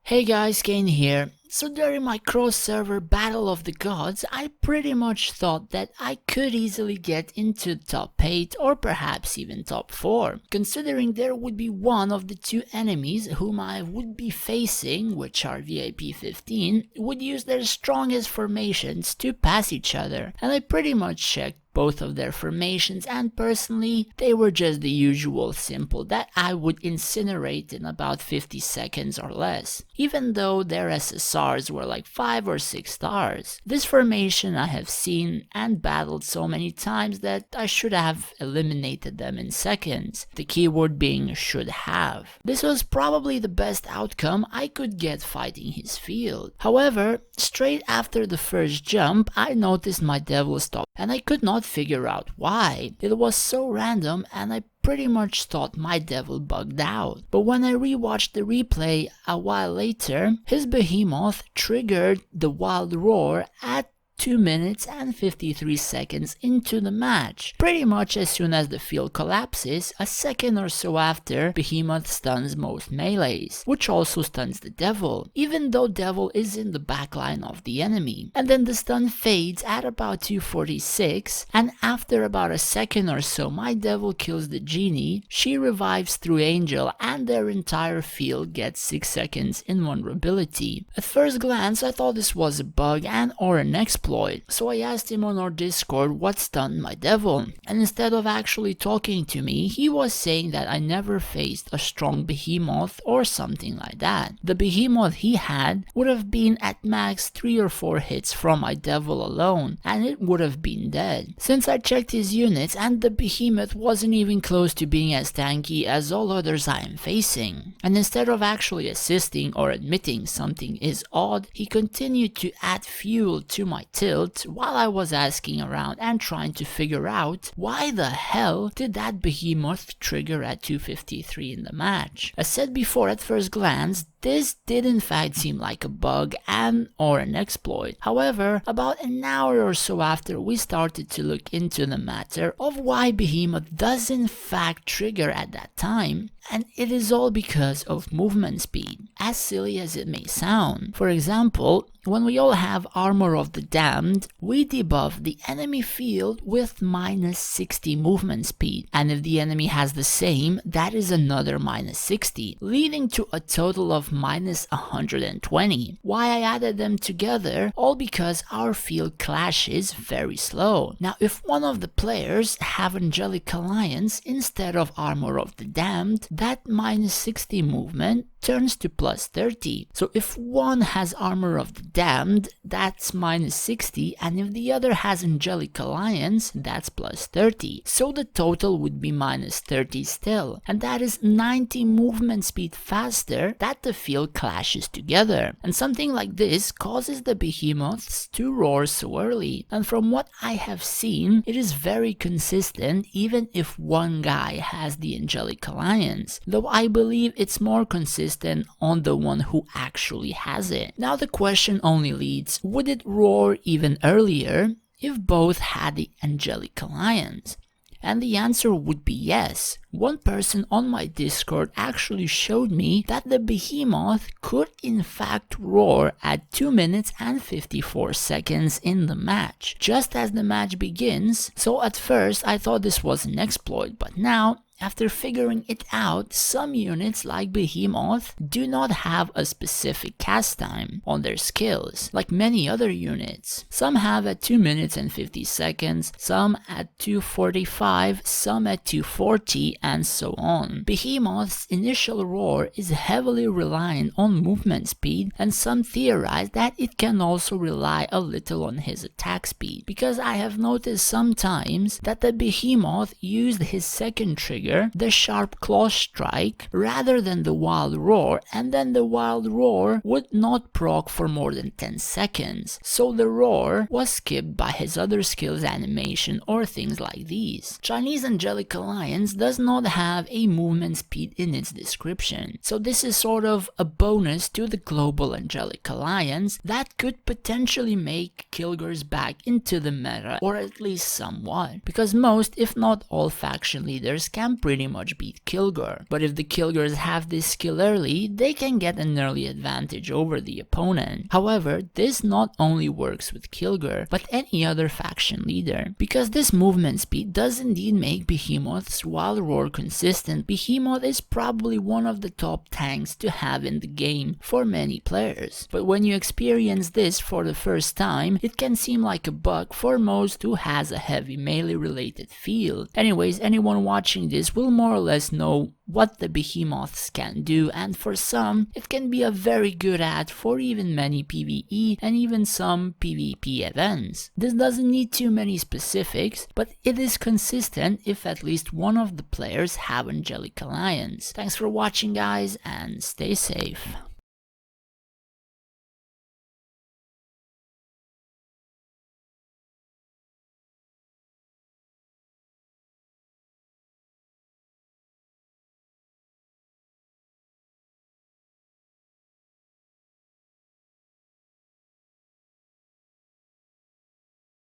Hey guys, Kane here. So during my cross-server Battle of the Gods, I pretty much thought that I could easily get into top 8 or perhaps even top 4, considering there would be one of the two enemies whom I would be facing, which are VIP 15, would use their strongest formations to pass each other, and I pretty much checked both of their formations, and personally, they were just the usual simple that I would incinerate in about 50 seconds or less, even though their SSRs were like 5 or 6 stars. This formation I have seen and battled so many times that I should have eliminated them in seconds, the keyword being should have. This was probably the best outcome I could get fighting his field. However, straight after the first jump, I noticed my devil stop, and I could not figure out why. It was so random and I pretty much thought my devil bugged out. But when I rewatched the replay a while later, his Behemoth triggered the Wild Roar at 2 minutes and 53 seconds into the match. Pretty much as soon as the field collapses, a second or so after, Behemoth stuns most melees, which also stuns the Devil, even though Devil is in the backline of the enemy. And then the stun fades at about 246, and after about a second or so, my Devil kills the Genie, she revives through Angel, and their entire field gets 6 seconds invulnerability. At first glance, I thought this was a bug and or an exploit. So I asked him on our Discord what stunned my devil, and instead of actually talking to me, he was saying that I never faced a strong Behemoth or something like that. The Behemoth he had would have been at max 3 or 4 hits from my devil alone, and it would have been dead. Since I checked his units and the Behemoth wasn't even close to being as tanky as all others I am facing. And instead of actually assisting or admitting something is odd, he continued to add fuel to my tilt while I was asking around and trying to figure out why the hell did that Behemoth trigger at 253 in the match. As said before, at first glance, this did in fact seem like a bug and or an exploit. However, about an hour or so after, we started to look into the matter of why Behemoth does in fact trigger at that time, and it is all because of movement speed, as silly as it may sound. For example, when we all have Armor of the Damned, we debuff the enemy field with minus 60 movement speed, and if the enemy has the same, that is another minus 60, leading to a total of minus 120. Why I added them together? All because our field clashes very slow. Now if one of the players have Angelic Alliance instead of Armor of the Damned, that minus 60 movement turns to plus 30. So if one has Armor of the Damned, that's minus 60, and if the other has Angelic Alliance, that's plus 30. So the total would be minus 30 still, and that is 90 movement speed faster that the field clashes together. And something like this causes the Behemoths to roar so early, and from what I have seen, it is very consistent even if one guy has the Angelic Alliance, though I believe it's more consistent on the one who actually has it. Now the question only leads, would it roar even earlier if both had the Angelic Alliance? And the answer would be yes. One person on my Discord actually showed me that the Behemoth could in fact roar at 2 minutes and 54 seconds in the match, just as the match begins. So at first I thought this was an exploit, but now, after figuring it out, some units like Behemoth do not have a specific cast time on their skills, like many other units. Some have at 2 minutes and 50 seconds, some at 245, some at 240, and so on. Behemoth's initial roar is heavily reliant on movement speed, and some theorize that it can also rely a little on his attack speed, because I have noticed sometimes that the Behemoth used his second trigger, the Sharp Claw Strike, rather than the Wild Roar, and then the Wild Roar would not proc for more than 10 seconds, so the roar was skipped by his other skills animation or things like these. Chinese Angelic Alliance does not have a movement speed in its description, so this is sort of a bonus to the global Angelic Alliance that could potentially make Kilgors back into the meta, or at least somewhat, because most if not all faction leaders can can pretty much beat Kilgore. But if the Kilgores have this skill early, they can get an early advantage over the opponent. However, this not only works with Kilgore, but any other faction leader, because this movement speed does indeed make Behemoth's Wild Roar consistent. Behemoth is probably one of the top tanks to have in the game for many players, but when you experience this for the first time, it can seem like a bug for most who has a heavy melee related field. Anyways, anyone watching this will more or less know what the Behemoths can do, and for some, it can be a very good add for even many PvE and even some PvP events. This doesn't need too many specifics, but it is consistent if at least one of the players have Angelic Alliance. Thanks for watching guys, and stay safe.